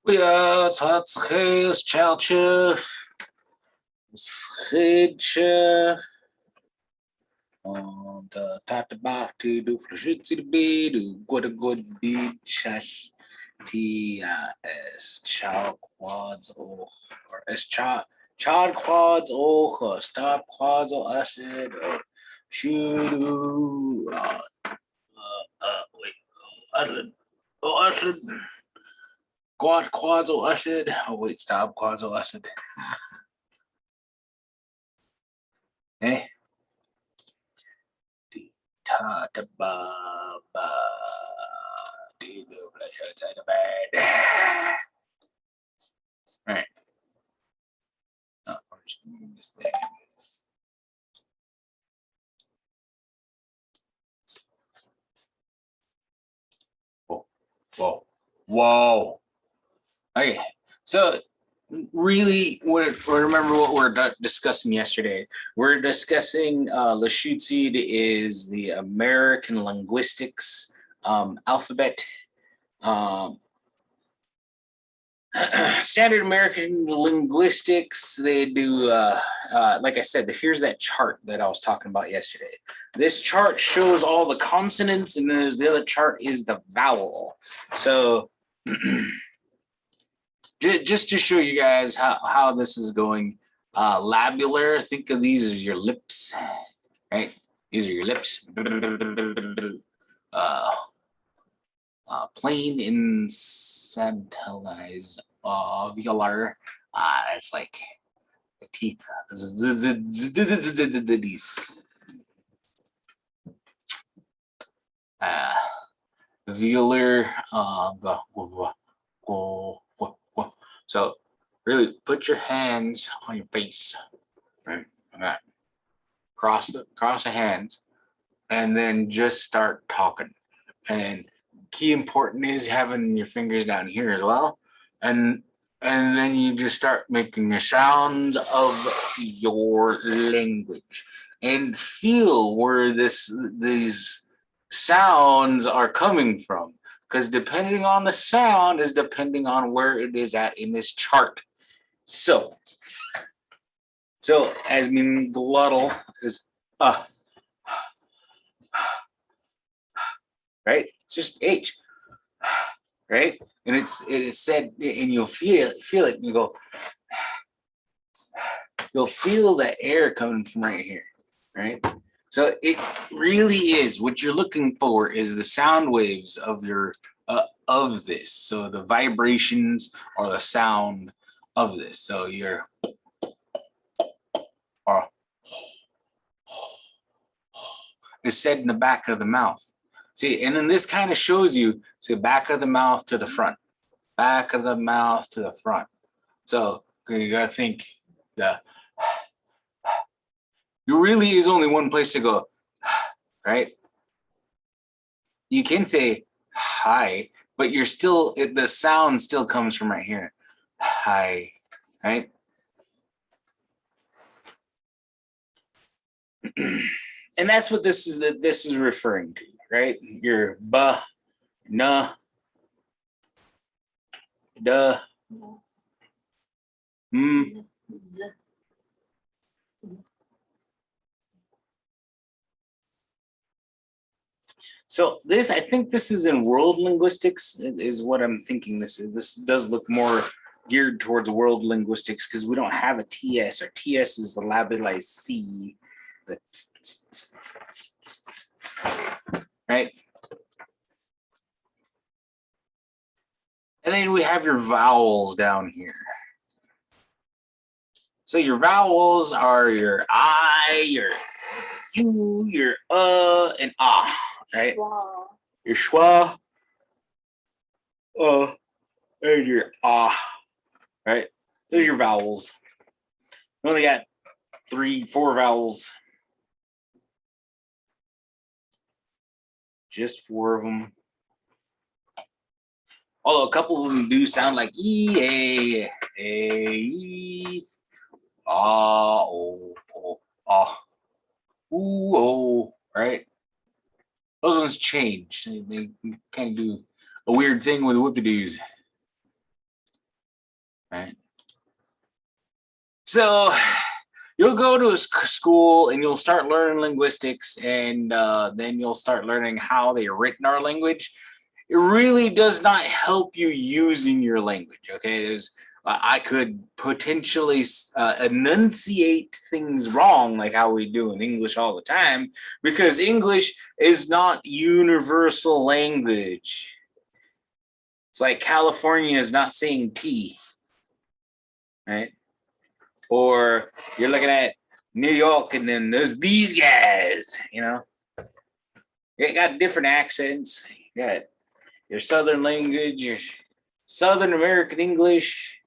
Ja, het chaaltje. Scheetje. De tatenbak to do Lushootseed be do good be chash TS child quads or as child quads stop quads or ushered shoot wait ushered quads or ushered wait stop quads or ushered eh ta ta ba ba do the pleasure to the bed. All right. Oh, I'm just moving this thing. Whoa. Okay, so really, remember what we're discussing yesterday. We're discussing Lushootseed is the American linguistics alphabet. Standard American linguistics, they do, like I said, here's that chart that I was talking about yesterday. This chart shows all the consonants, and then the other chart is the vowel. So just to show you guys how this is going, labular, think of these as your lips, right? These are your lips. Plain infantilize velar. It's like the teeth. Velar. So really put your hands on your face, right? Like that. Cross the hands, and then just start talking. And key important is having your fingers down here as well, and then you just start making the sounds of your language and feel where these sounds are coming from, because depending on the sound is depending on where it is at in this chart. So as mean glottal is right? It's just H, right? And it is said, and you'll feel it, and you go, you'll feel the air coming from right here, right? So it really is, what you're looking for is the sound waves of your of this. So the vibrations or the sound of this. So you're is said in the back of the mouth. See, and then this kind of shows you, see, back of the mouth to the front, back of the mouth to the front. So you gotta think there really is only one place to go, right? You can say hi, but you're still, the sound still comes from right here. Hi, right? And that's what this is referring to, right? Your ba, na, da, So this, I think this is in world linguistics, is what I'm thinking this is. This does look more geared towards world linguistics because we don't have a TS, or TS is the labile C. Right? And then we have your vowels down here. So your vowels are your I, your U, your and ah, right? Schwa. Your schwa, and your ah, right? Those are your vowels. We only got 3-4 vowels. Just 4 of them. Although a couple of them do sound like E, A, E, ah, oh, ah, ooh, oh, right? Those ones change. They kind of do a weird thing with whoopie-doos. right? So you'll go to a school and you'll start learning linguistics, and then you'll start learning how they are written our language. It really does not help you using your language. Okay, I could potentially enunciate things wrong, like how we do in English all the time, because English is not universal language. It's like California is not saying T, right? Or you're looking at New York and then there's these guys, you know. They got different accents. You got your Southern language, your Southern American English,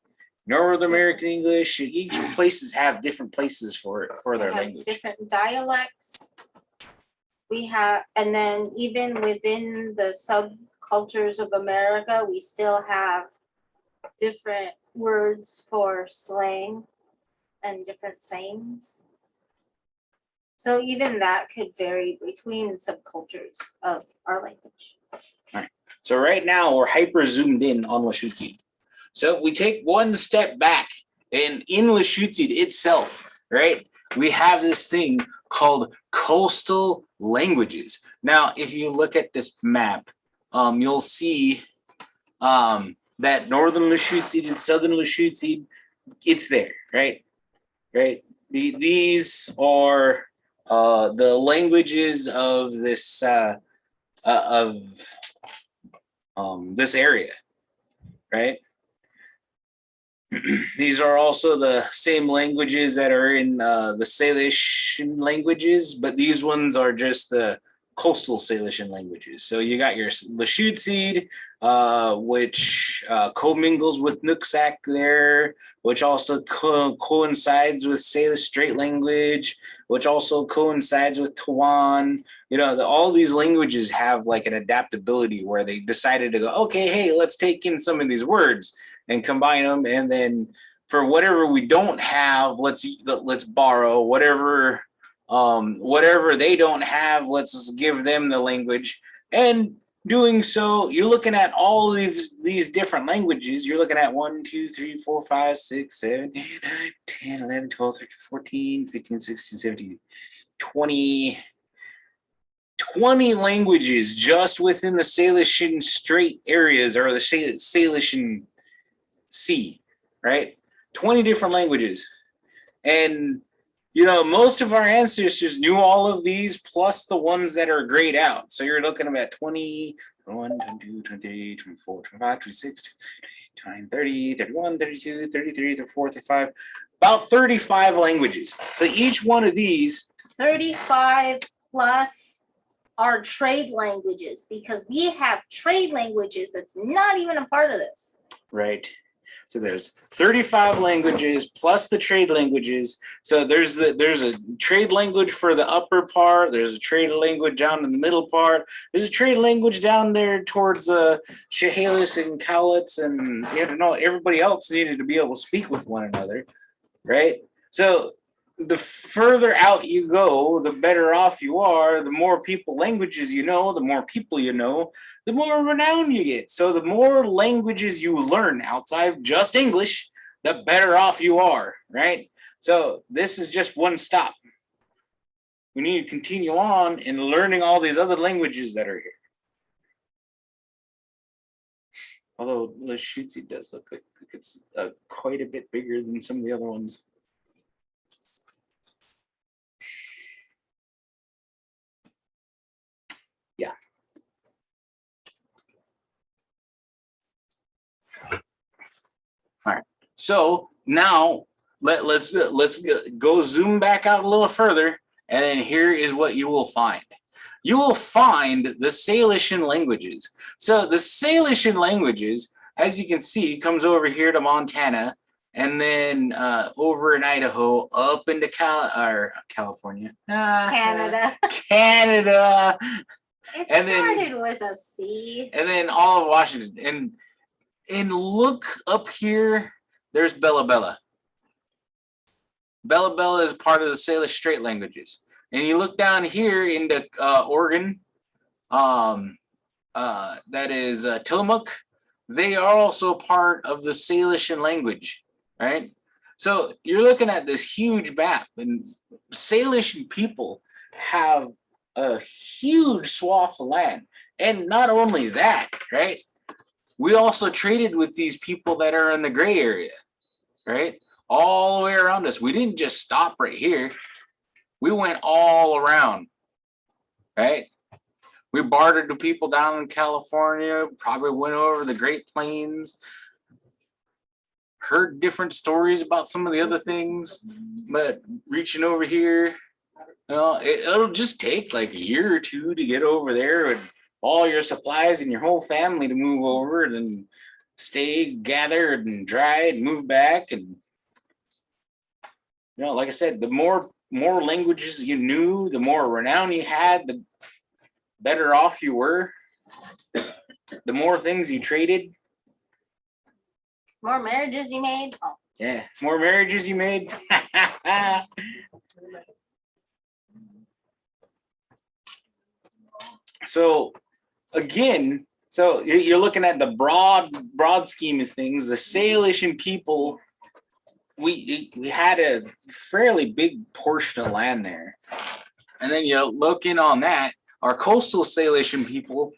North American English. Each places have different places for their language. Different dialects. We have, and then even within the subcultures of America, we still have different words for slang and different sayings. So even that could vary between subcultures of our language. All right. So right now we're hyper zoomed in on Lushootseed. So we take one step back, and in Lushootseed itself, right, we have this thing called coastal languages. Now, if you look at this map, you'll see that northern Lushootseed and southern Lushootseed, it's there, right? Right. These are the languages of this this area, right? These are also the same languages that are in the Salishan languages, but these ones are just the coastal Salishan languages. So you got your Lushootseed, which commingles with Nooksack there, which also coincides with Salish Strait language, which also coincides with Tawan. You know, all these languages have like an adaptability where they decided to go, okay, hey, let's take in some of these words and combine them, and then for whatever we don't have, let's borrow whatever they don't have. Let's give them the language, and doing so, you're looking at all these different languages. You're looking at 1, 2, 3, 4, 5, 6, 7, 8, 9, 10, 11, 12, 13, 14, 15, 16, 17, 20. 20 languages just within the Salishan Strait areas, or the Salishan Sea, right? 20 different languages. And, you know, most of our ancestors knew all of these, plus the ones that are grayed out. So you're looking at 20, 21, 22, 23, 24, 25, 26, 29, 30, 31, 32, 33, 34, 35, about 35 languages. So each one of these. 35 plus our trade languages, because we have trade languages that's not even a part of this. Right. So there's 35 languages plus the trade languages. So there's a trade language for the upper part. There's a trade language down in the middle part. There's a trade language down there towards Chehalis and Cowlitz, and everybody else needed to be able to speak with one another, right? So the further out you go, the better off you are. The more languages you know, the more people you know, the more renown you get. So the more languages you learn outside of just English, the better off you are, right? So this is just one stop. We need to continue on in learning all these other languages that are here. Although Lushootseed does look like it's quite a bit bigger than some of the other ones. Yeah. All right. So now let's go zoom back out a little further, and then here is what you will find. You will find the Salishan languages. So the Salishan languages, as you can see, comes over here to Montana, and then over in Idaho, up into California, Canada. Canada. It started with a C. And then all of Washington. And look up here, there's Bella Bella. Bella Bella is part of the Salish Strait languages. And you look down here into Oregon, that is Tillamook. they are also part of the Salishan language, right? So you're looking at this huge map, and Salishan people have a huge swath of land. And not only that, right? We also traded with these people that are in the gray area, right? All the way around us. We didn't just stop right here. We went all around, right? We bartered to people down in California, probably went over the Great Plains, heard different stories about some of the other things, but reaching over here, it'll just take like a year or two to get over there and all your supplies and your whole family to move over and then stay gathered and dried, move back. And, like I said, the more languages you knew, the more renown you had, the better off you were. The more things you traded. More marriages you made. Oh. Yeah, more marriages you made. So again, so you're looking at the broad scheme of things. The Salishan people, we had a fairly big portion of land there, and then you look in on that. Our coastal Salishan people,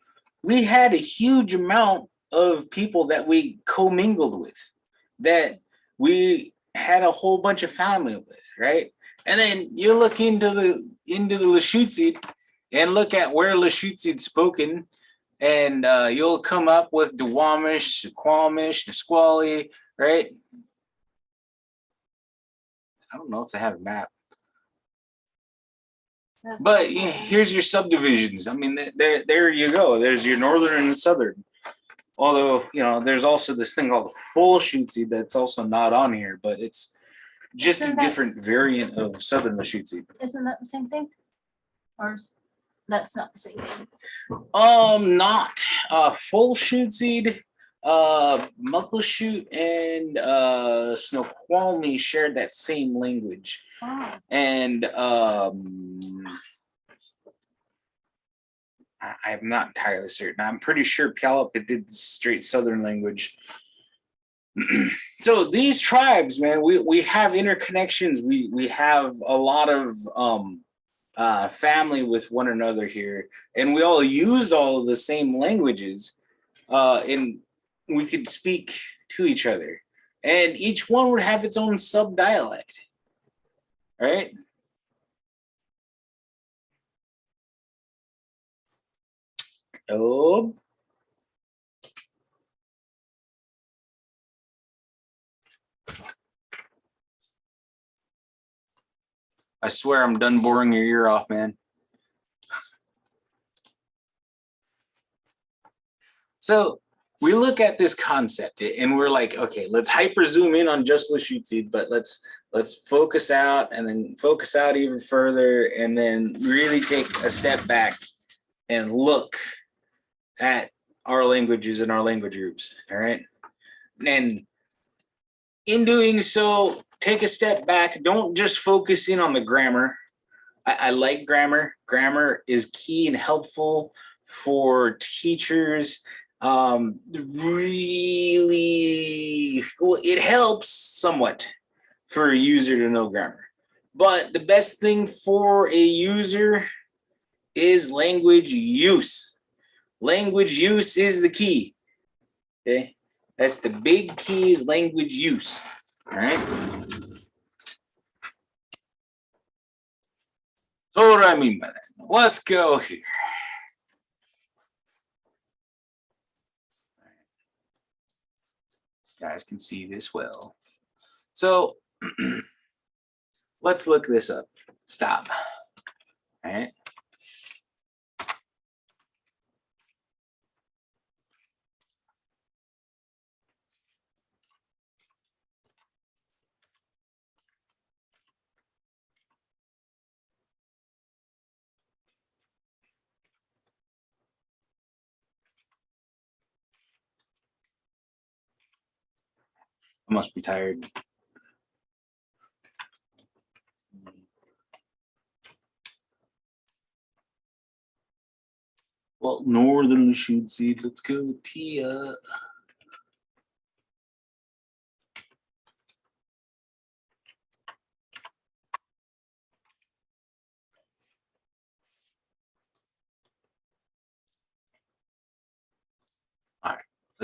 we had a huge amount of people that we commingled with, that we had a whole bunch of family with, right? And then you look into the Lushootseed and look at where Lushootseed's spoken, and you'll come up with Duwamish, Squamish, Nisqually, right? I don't know if they have a map. But here's your subdivisions. I mean, there you go. There's your northern and southern. Although, there's also this thing called Lushootseed that's also not on here, but it's just a different variant of southern Lushootseed. Isn't that the same thing? Or that's not the same thing? Not Lushootseed, Muckleshoot, and Snoqualmie shared that same language. Oh. And I'm not entirely certain. I'm pretty sure Puyallup did straight southern language. So these tribes, man, we have interconnections. We have a lot of family with one another here, and we all used all of the same languages, and we could speak to each other, and each one would have its own sub-dialect, right? Oh. I swear I'm done boring your ear off, man. So we look at this concept and we're like, okay, let's hyper zoom in on just Lushootseed, but let's focus out and then focus out even further and then really take a step back and look at our languages and our language groups, all right? And in doing so, take a step back. Don't just focus in on the grammar. I like grammar. Grammar is key and helpful for teachers. Really, well, it helps somewhat for a user to know grammar. But the best thing for a user is language use. Language use is the key. Okay, that's the big key, is language use. All right. So what do I mean by that? Let's go here. You guys can see this well. So let's look this up. Stop. All right. I must be tired. Well, northern Lushootseed. Let's go with Tia.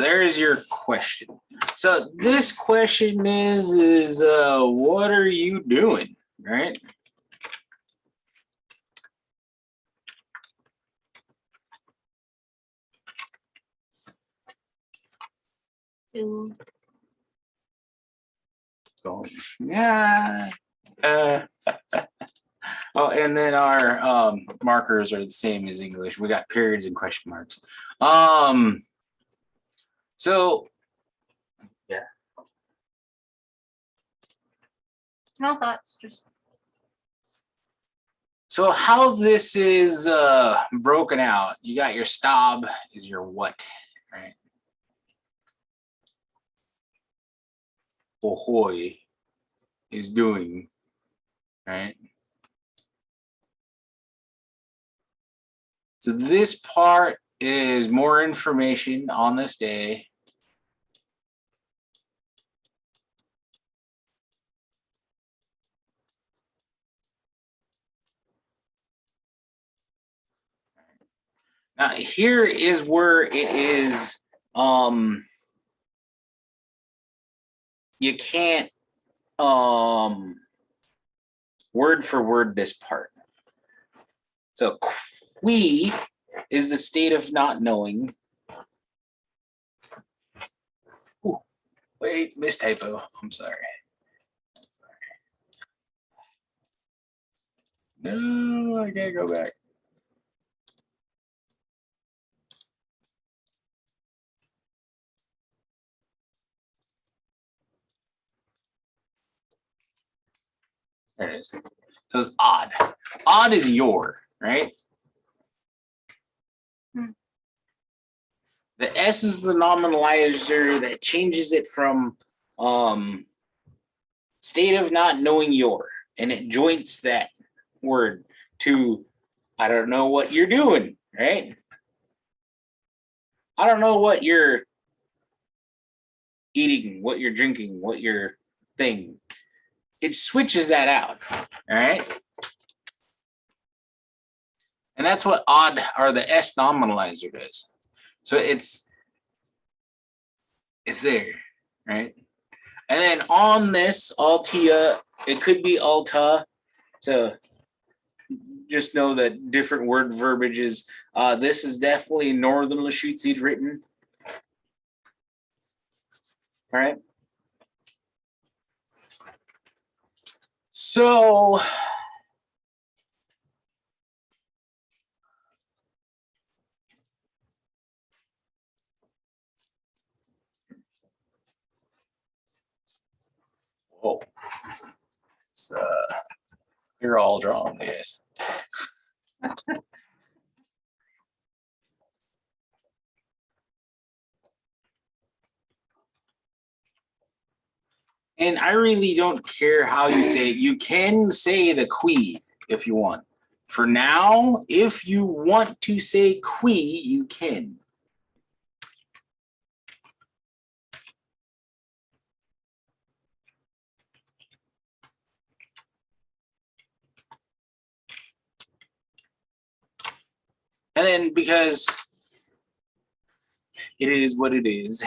there's your question. So this question is what are you doing, right? To Going, yeah. Oh, and then our markers are the same as English. We got periods and question marks. So yeah. no thoughts, just So how this is broken out, you got your stab is your what, right? Ahoy is doing, right? So this part is more information on this day. Now here is where it is, you can't word for word this part. So qui is the state of not knowing. Ooh, wait, mistypo. I'm sorry. No, I can't go back. There it is. So it's odd. Odd is your, right? The S is the nominalizer that changes it from state of not knowing your, and it joints that word to I don't know what you're doing, right? I don't know what you're eating, what you're drinking, what you're thing. It switches that out, all right? And that's what odd or the S nominalizer does. So it's there, right? And then on this Altia, it could be Alta. So just know that different word verbiages. This is definitely Northern Lushootseed written. All right. So whoa. It's, you're all drawn, yes. And I really don't care how you say it. You can say the qui if you want. For now, if you want to say qui, you can. And then because it is what it is.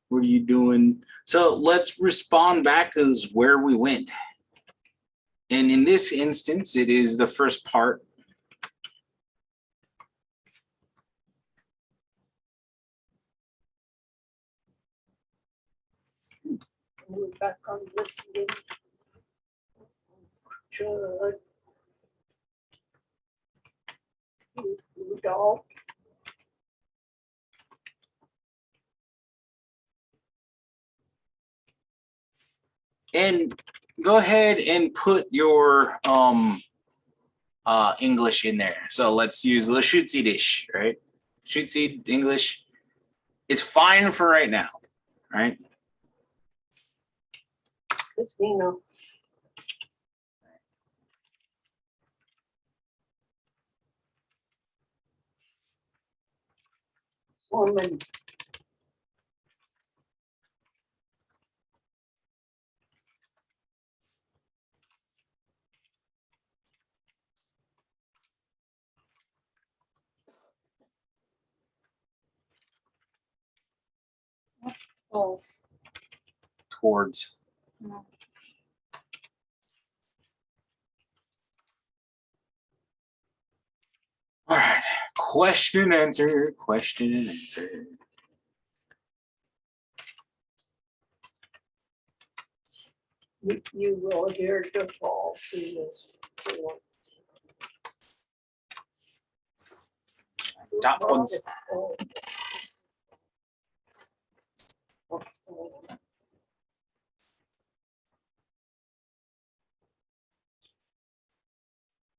What are you doing? So let's respond back as where we went. And in this instance, it is the first part. we're back on listening. Good. You dog. And go ahead and put your English in there. So let's use Lushootseed-ish, right? Lushootseed English. It's fine for right now, right? It's me now. Woman. Oh. Towards. No. All right. Question and answer. Question and answer. You will hear the fall to this. Top ones.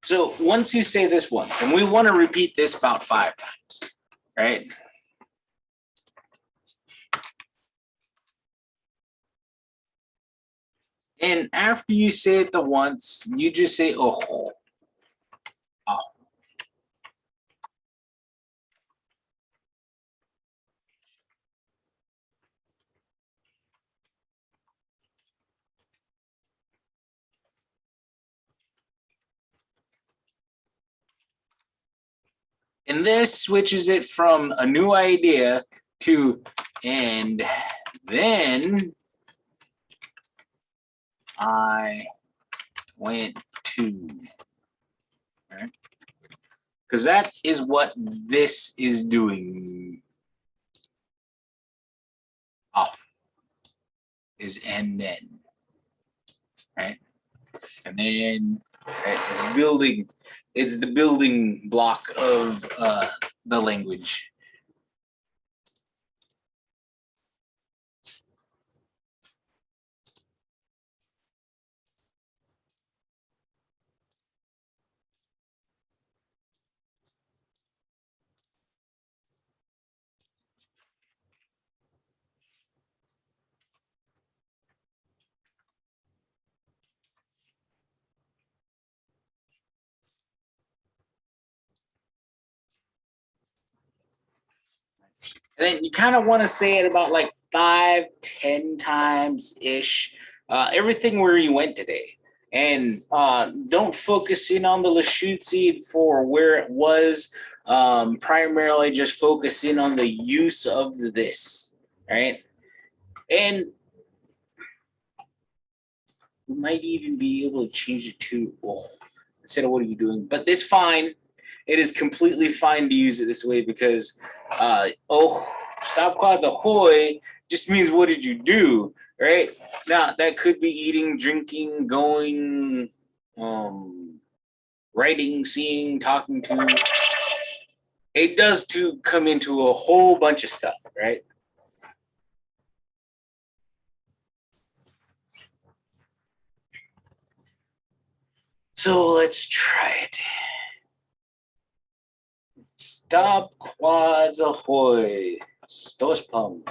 So once you say this once, and we want to repeat this about 5 times, right? And after you say it the once, you just say oh. Oh. And this switches it from a new idea to, and then I went to, right? Because that is what this is doing. Oh, is and then, right? And then right, it's building. It's the building block of the language. And then you kind of want to say it about like 5-10 times ish. Everything where you went today. And don't focus in on the Lushootseed for where it was. Primarily just focus in on the use of this, right? And we might even be able to change it to instead of what are you doing? But it's fine. It is completely fine to use it this way because stop quads ahoy just means what did you do, right? Now that could be eating, drinking, going, writing, seeing, talking to. It does to come into a whole bunch of stuff, right? So let's try it. Stop quads ahoy. Stospam.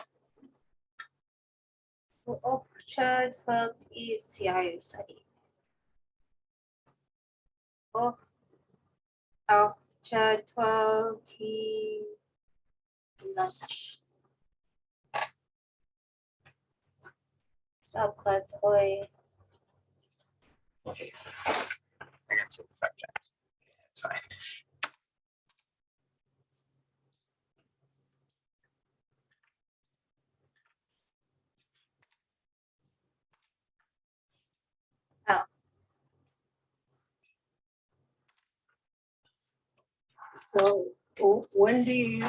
Orchard felt is siayusay. Oh, Orchard felt lunch. Subclass oil. Okay. I got to 5 times. That's fine. So when do you,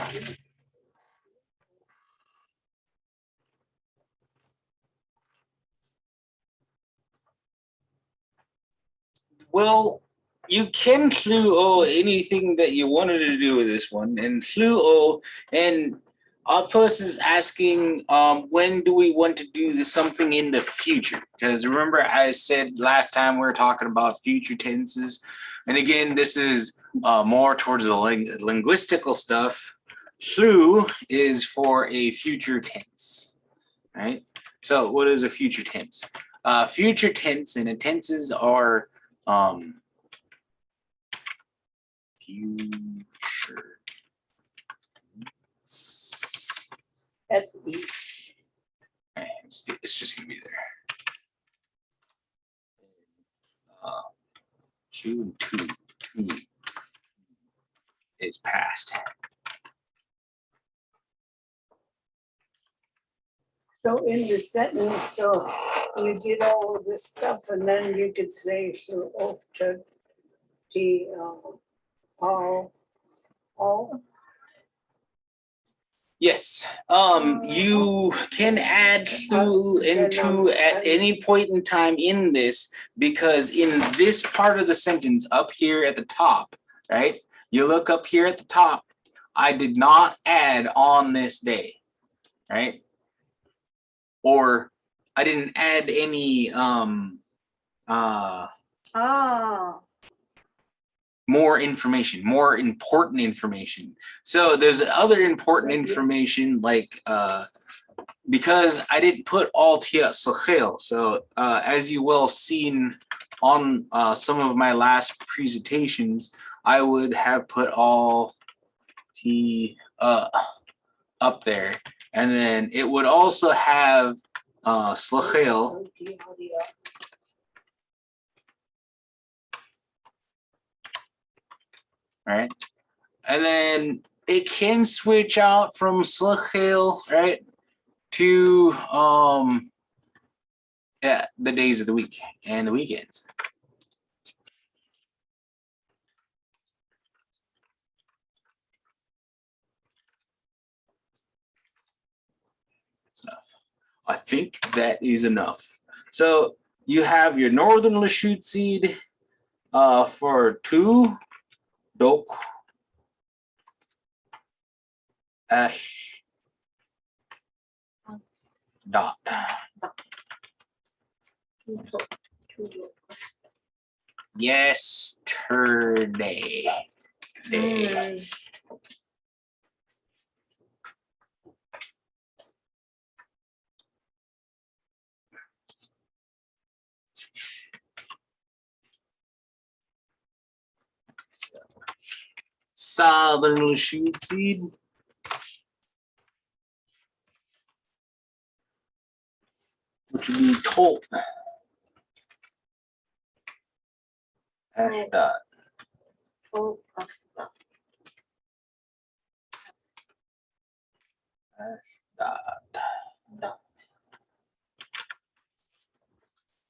Well, you can fluo anything that you wanted to do with this one, and fluo, and Outpost is asking, when do we want to do something in the future? Because remember, I said last time we were talking about future tenses, and again, this is more towards the linguistical stuff. Flu is for a future tense, right? So, what is a future tense? Future tense and tenses are future. SB, It's just gonna be there. 2 and 2 is past. So in the sentence, so you did all of this stuff and then you could say through Oauth to the, all. Yes, you can add to into at any point in time in this, because in this part of the sentence up here at the top, right? You look up here at the top, I did not add on this day, right? Or I didn't add any Oh, more information, more important information. So there's other important information like because I didn't put all tia sahel. So as you will seen on some of my last presentations, I would have put all t up there, and then it would also have slachel. Right, and then it can switch out from slachel, right, to yeah, the days of the week and the weekends. I think that is enough. So you have your northern Lushootseed for 2 dok ash dot. Yesterday. Day. Southern Lushootseed. Which would be tolt. Ash dot. full of stuff. Dot. Dot.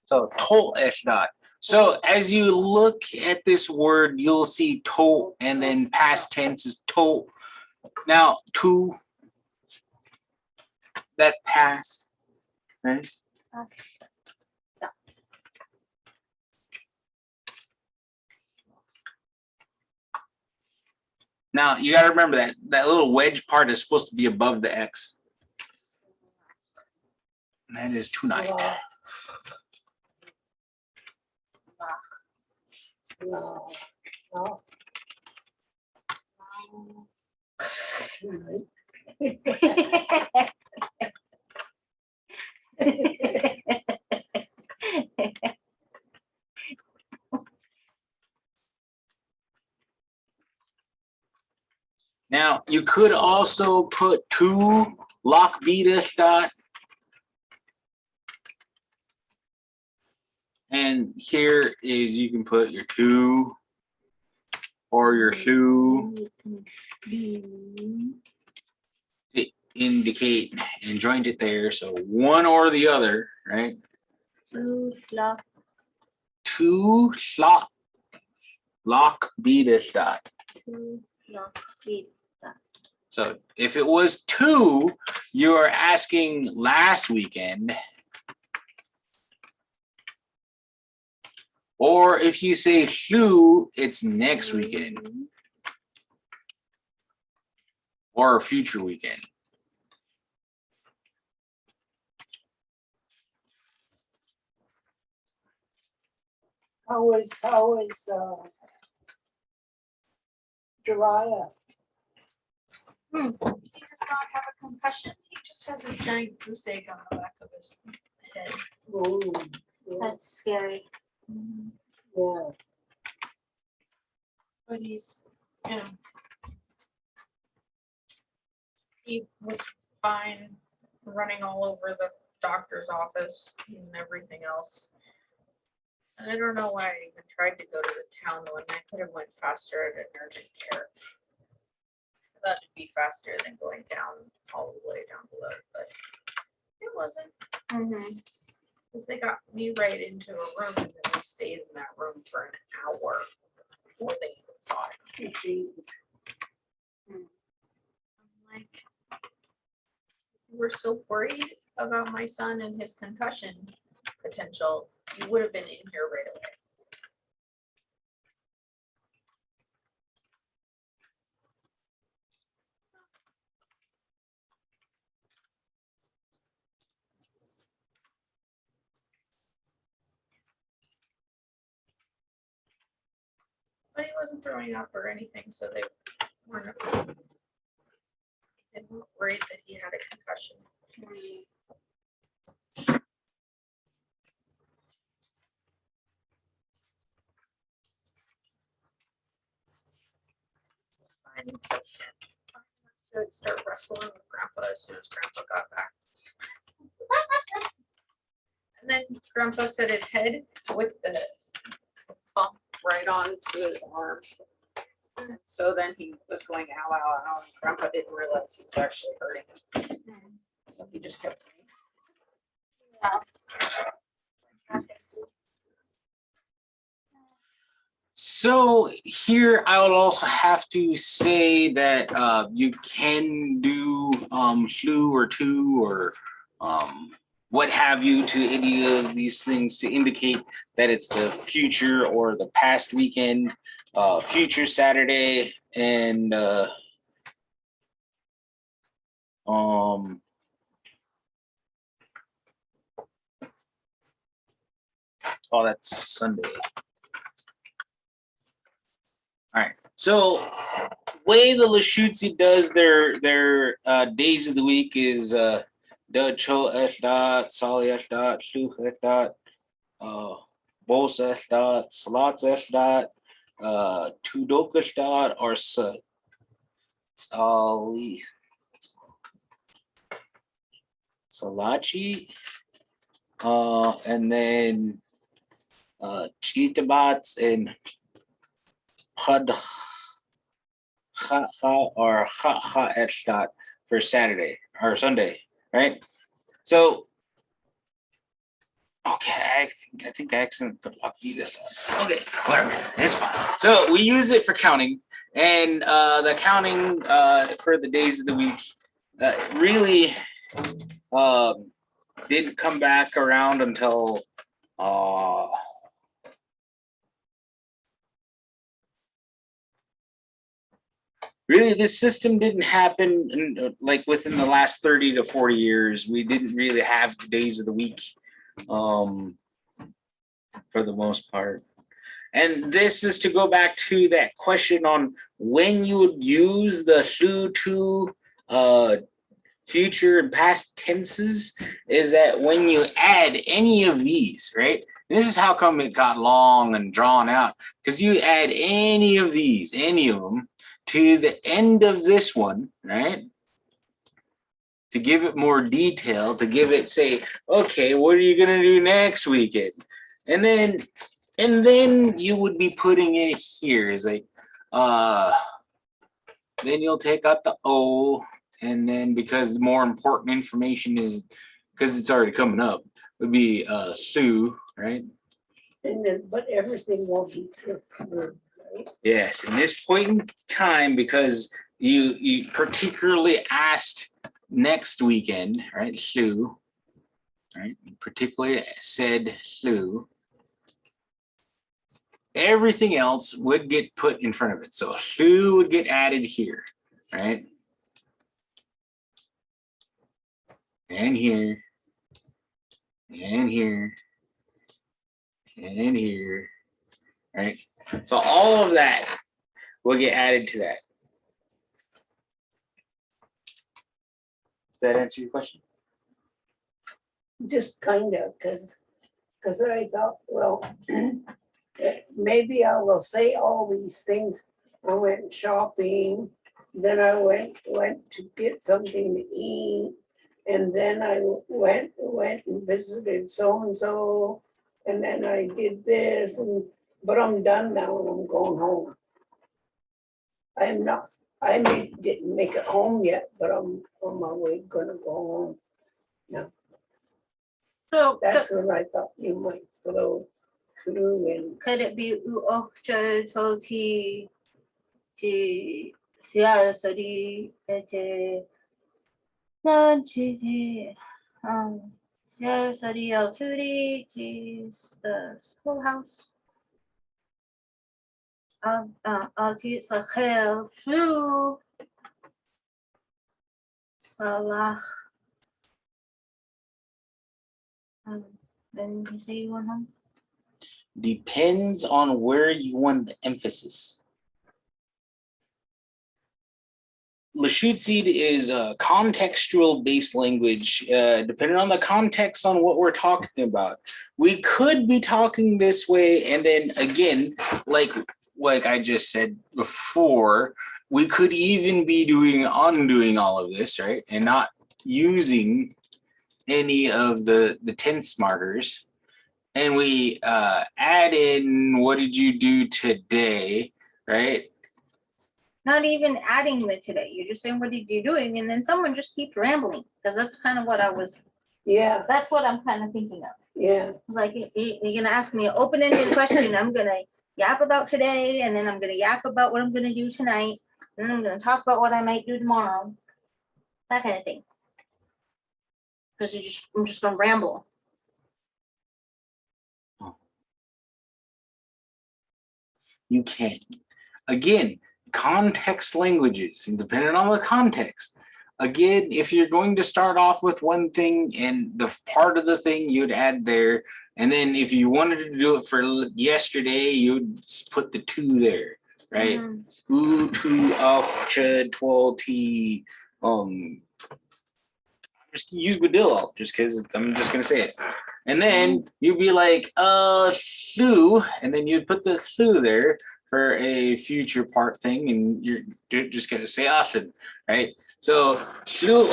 So tolt ash dot. So as you look at this word, you'll see tolt, and then past tense is tolt. Now, to, that's past, right? Dot. Now you got to remember that that little wedge part is supposed to be above the X. And that is tonight. No. No. Now you could also put 2 lock beta dot. And here is you can put your 2 or your flu to indicate and joint it there. So one or the other, right? 2 lock. 2 slot lock beta dot. 2 lock beta. So if it was 2, you're asking last weekend. Or if you say flu, it's next weekend or a future weekend. How is Jariah? He does not have a concussion. He just has a giant goose egg on the back of his head. Oh, yeah, That's scary. yeah. But he's, you know, he was fine running all over the doctor's office and everything else. And I don't know why I even tried to go to the town when I could have went faster at an urgent care. That'd be faster than going down all the way down below, but It wasn't, Mhm. because they got me right into a room and then we stayed in that room for an hour before they even saw it. Jeez. I'm like, we're so worried about my son and his concussion potential. You would have been in here right away. But he wasn't throwing up or anything, so they weren't afraid. They weren't worried that he had a concussion. Fine, so to start wrestling with Grandpa as soon as Grandpa got back. And then Grandpa set his head with the bump right onto his arm. And so then he was going ow, ow, ow, and Grandpa didn't realize he was actually hurting him. So he just kept. So here I would also have to say that you can do flu or two or what have you to any of these things to indicate that it's the future or the past weekend, future Saturday, and oh, that's Sunday. All right. So way the Lushootseed does their days of the week is Dud Cho F dot, Sali F dot, Shu F dot, Bos F dot, Slots F dot, Tudoka F dot, or Sali Salachi, and then Cheetahbots and Pud Ha or Ha F dot for Saturday or Sunday, right? So, okay, I think I accidentally put Lucky this. Okay, whatever, it's fine. So we use it for counting, and the counting for the days of the week really didn't come back around until really, this system didn't happen like within the last 30 to 40 years. We didn't really have the days of the week for the most part. And this is to go back to that question on when you would use the flu to future and past tenses, is that when you add any of these, right? This is how come it got long and drawn out, because you add any of these, any of them, to the end of this one, right? To give it more detail, to give it, say, okay, what are you gonna do next weekend? And then you would be putting it here is like, then you'll take out the O, and then because the more important information is, because it's already coming up, would be Sue, right? And then, but everything will be different, right? Yes, in this point in time, because you particularly asked next weekend, right? Sue, right? You particularly said Sue. Everything else would get put in front of it. So Sue would get added here, right? And here, and here, and here, right? So all of that will get added to that. Does that answer your question? Just kind of, because I thought, well, maybe I will say all these things. I went shopping, then I went to get something to eat, and then I went and visited so-and-so, and then I did this, but I'm done now and I'm going home. Didn't make it home yet, but I'm on my way, gonna go home. Yeah, So That's what I thought you might flow through and could it be Uokcha Tolti Ti Siasadi Ete Nanchi Siasadi Alturi Ti the schoolhouse Alti Sachel Flu Salah. Then you say you want home? Depends on where you want the emphasis. Lushootseed is a contextual based language, depending on the context on what we're talking about. We could be talking this way, and then again, like I just said before, we could even be undoing all of this, right? And not using any of the tense markers. And we add in, what did you do today, right? Not even adding the today. You're just saying, what did you doing? And then someone just keeps rambling, because that's kind of what that's what I'm kind of thinking of. yeah. It's like, you're gonna ask me an open-ended question. I'm gonna yap about today, and then I'm gonna yap about what I'm gonna do tonight. And then I'm gonna talk about what I might do tomorrow. That kind of thing. Because I'm just gonna ramble. You can. Again, context languages, and depending on the context. Again, if you're going to start off with one thing and the part of the thing you'd add there, and then if you wanted to do it for yesterday, you'd put the two there, right? Mhm. U, tu, chud, 12T, just use Badillo, just because I'm just gonna say it. And then you'd be like, thu, and then you'd put the thu there for a future part thing, and you're just gonna say asin, right? So thu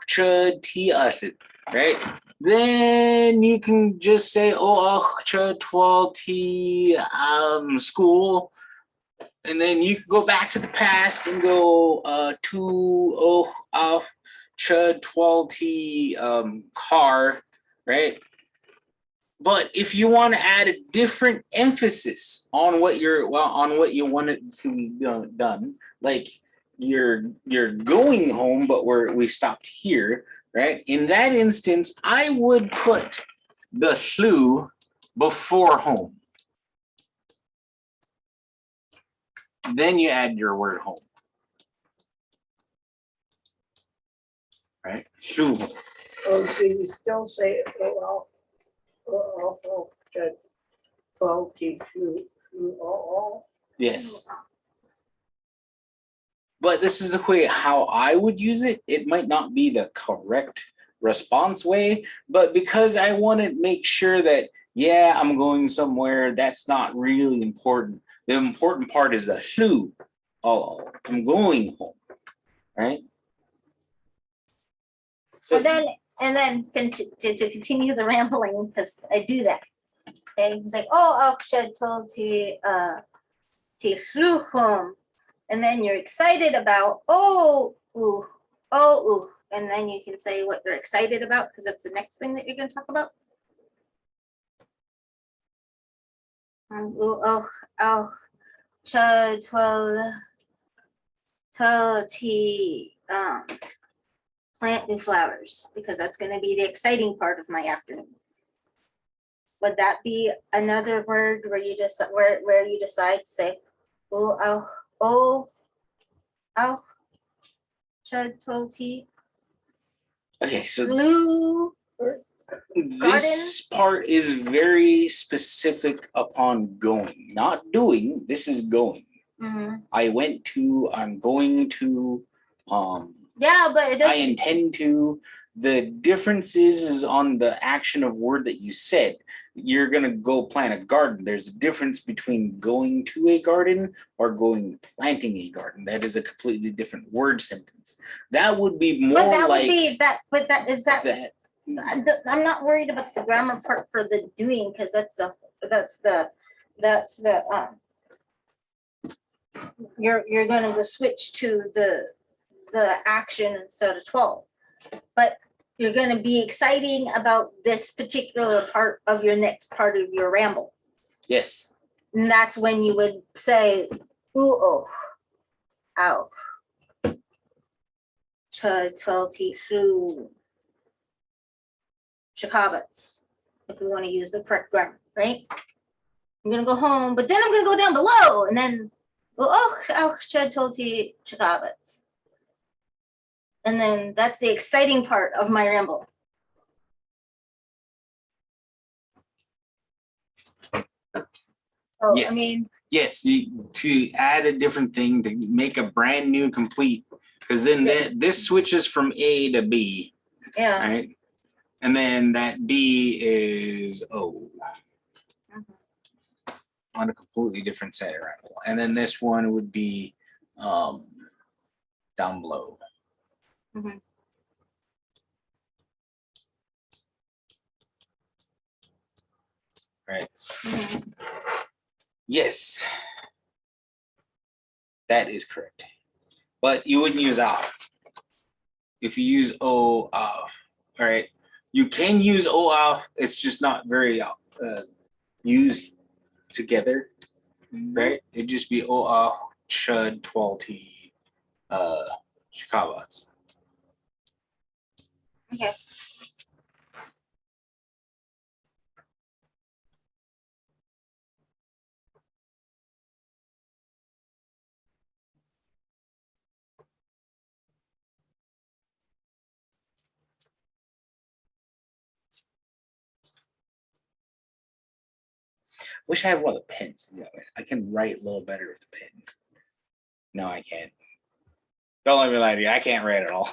chud ti asin, right? Then you can just say chud 12T school. And then you can go back to the past and go to chud 12T car, right? But if you want to add a different emphasis on what you want it to be done, like you're going home, but we stopped here, right? In that instance, I would put the flu before home. Then you add your word home. Right? Flu. Oh, so you still say, Yes. But this is the way how I would use it. It might not be the correct response way, but because I want to make sure that, yeah, I'm going somewhere, that's not really important. The important part is the flu. Oh, I'm going home, right? So And then to continue the rambling, because I do that. Okay, he's like, oh, Akshay told to home. And then you're excited about, ooh, and then you can say what you're excited about, because that's the next thing that you're going to talk about. Chud 12T plant new flowers, because that's going to be the exciting part of my afternoon. Would that be another word where you just where you decide to say, chud 12T? okay, so Blue this part is very specific upon going, not doing. This is going. Mm-hmm. I'm going to, Yeah, but it I doesn't. intend to. The difference is on the action of word that you said. You're going to go plant a garden. There's a difference between going to a garden or planting a garden. That is a completely different word sentence. That would be more But that like would be that. But that is that. that. I'm not worried about the grammar part for the doing, because that's the you're going to switch to the action instead of 12. But you're gonna be exciting about this particular part of your next part of your ramble. Yes. And that's when you would say, ooh, oh, ow. Tulti through Chicago's, if we want to use the correct grammar, right? I'm gonna go home, but then I'm gonna go down below and then Tulti Chicago's. And then that's the exciting part of my ramble. So, Yes. I mean, Yes, to add a different thing to make a brand new complete, because then this switches from A to B, yeah. right? And then that B is O on a completely different set of ramble. And then this one would be down below. Mhm. Right. Mhm. Yes. That is correct. But you wouldn't use Oauth. If you use Oauth, all right. You can use Oauth. It's just not very used together, right? It'd just be Oauth, Chud, Twalti, Chicago's. Okay. Wish I had one of the pens. Yeah, I can write a little better with the pen. No, I can't. Don't let me lie to you. I can't write at all.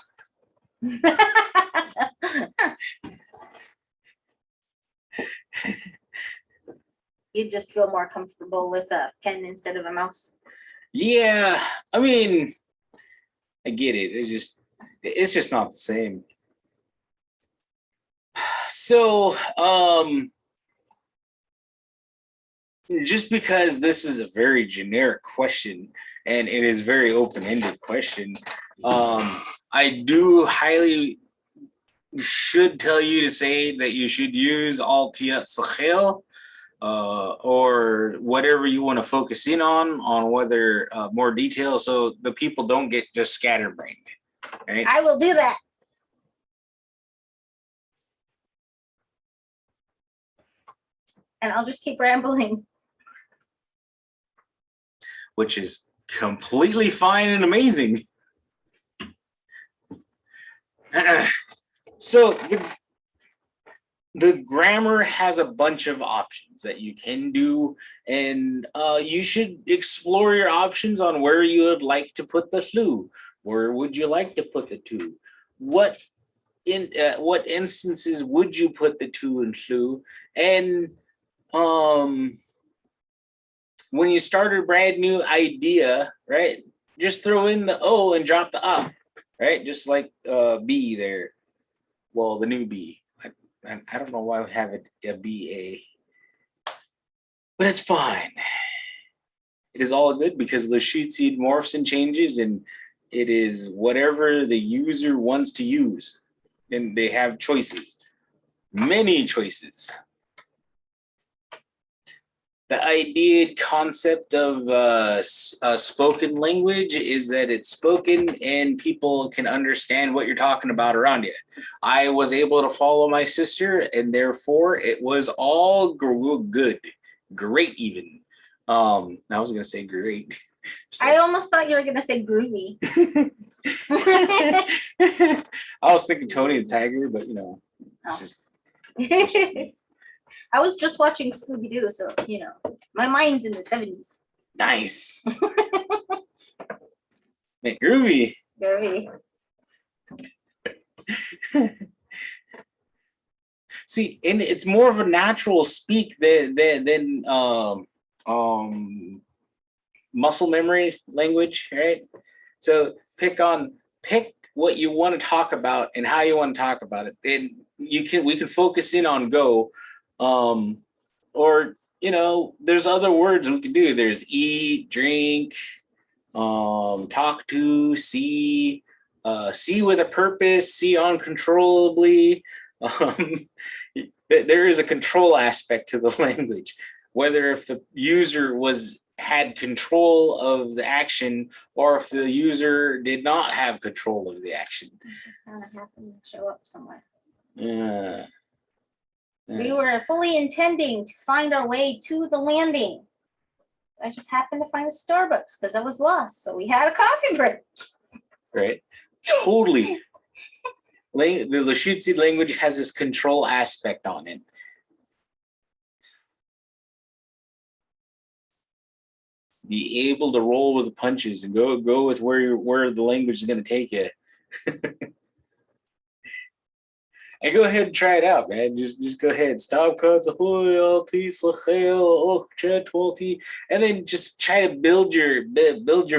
You just feel more comfortable with a pen instead of a mouse. Yeah, I mean, I get it. It's just not the same. So, just because this is a very generic question and it is very open-ended question, I do highly should tell you to say that you should use Altia Sachel or whatever you want to focus in on whether more detail so the people don't get just scatterbrained. Right? I will do that. And I'll just keep rambling. Which is completely fine and amazing. So the grammar has a bunch of options that you can do, and you should explore your options on where you would like to put the flu. Where would you like to put the two? What instances would you put the two in flu? And when you start a brand new idea, right? Just throw in the O and drop the up, right? Just like B there. Well, the new B. I don't know why we have a BA, but it's fine. It is all good because Lushootseed morphs and changes, and it is whatever the user wants to use, and they have choices, many choices. The idea concept of spoken language is that it's spoken and people can understand what you're talking about around you. I was able to follow my sister, and therefore it was all good, great even. I was gonna say great. I almost thought you were gonna say groovy. I was thinking Tony the Tiger, but you know, it's just me. I was just watching Scooby Doo, so you know, my mind's in the 70s. Nice. Man, groovy. Very. See, and it's more of a natural speak than muscle memory language, right? So pick what you want to talk about and how you want to talk about it. And we can focus in on go. Or you know, there's other words we can do. There's eat, drink, talk to, see, see with a purpose, see uncontrollably. There is a control aspect to the language, whether if the user had control of the action or if the user did not have control of the action. It just kind of happened to show up somewhere. Uh, We were fully intending to find our way to the landing. I just happened to find a Starbucks because I was lost. So we had a coffee break. right? Totally. The Lushootseed language has this control aspect on it. Be able to roll with the punches and go with where the language is going to take you. And go ahead and try it out, man. Just go ahead. Stop cuts, ahoy, alti, slachel, ochcha, twalti, and then just try to build your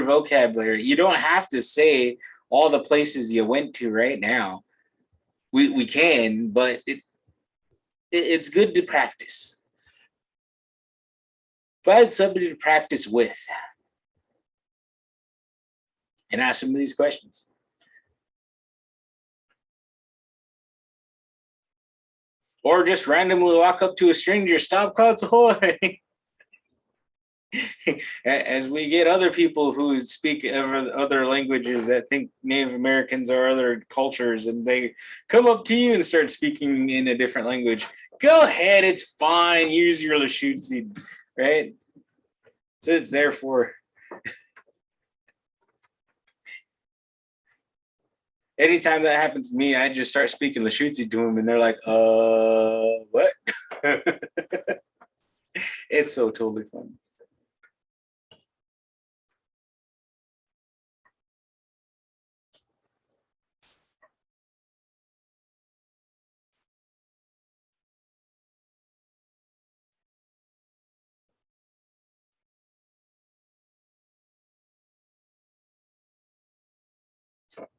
vocabulary. You don't have to say all the places you went to right now. We can, but it's good to practice. Find somebody to practice with and ask them these questions. Or just randomly walk up to a stranger, stop cuts, ahoy. As we get other people who speak other languages that think Native Americans are other cultures, and they come up to you and start speaking in a different language, go ahead, it's fine. Use your Lushootseed, right? So it's there for. Anytime that happens to me, I just start speaking Lushootseed to them, and they're like, what? It's so totally fun.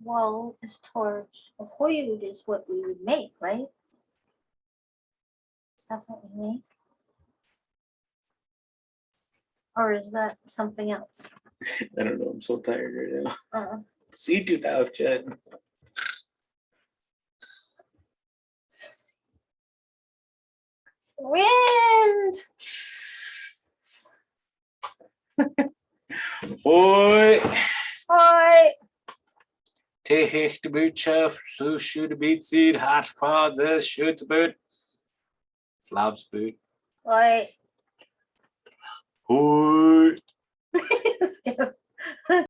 Well, as towards a Hoyud is what we would make, right? Stuff that we make. Or is that something else? I don't know. I'm so tired right now. See See you now, Chad. Wind. Boy. Hi. Tehich the boot chef, so shoot a beat seed, hot pods, as shoots a boot. Slobs boot. Hi. Boy. Steph.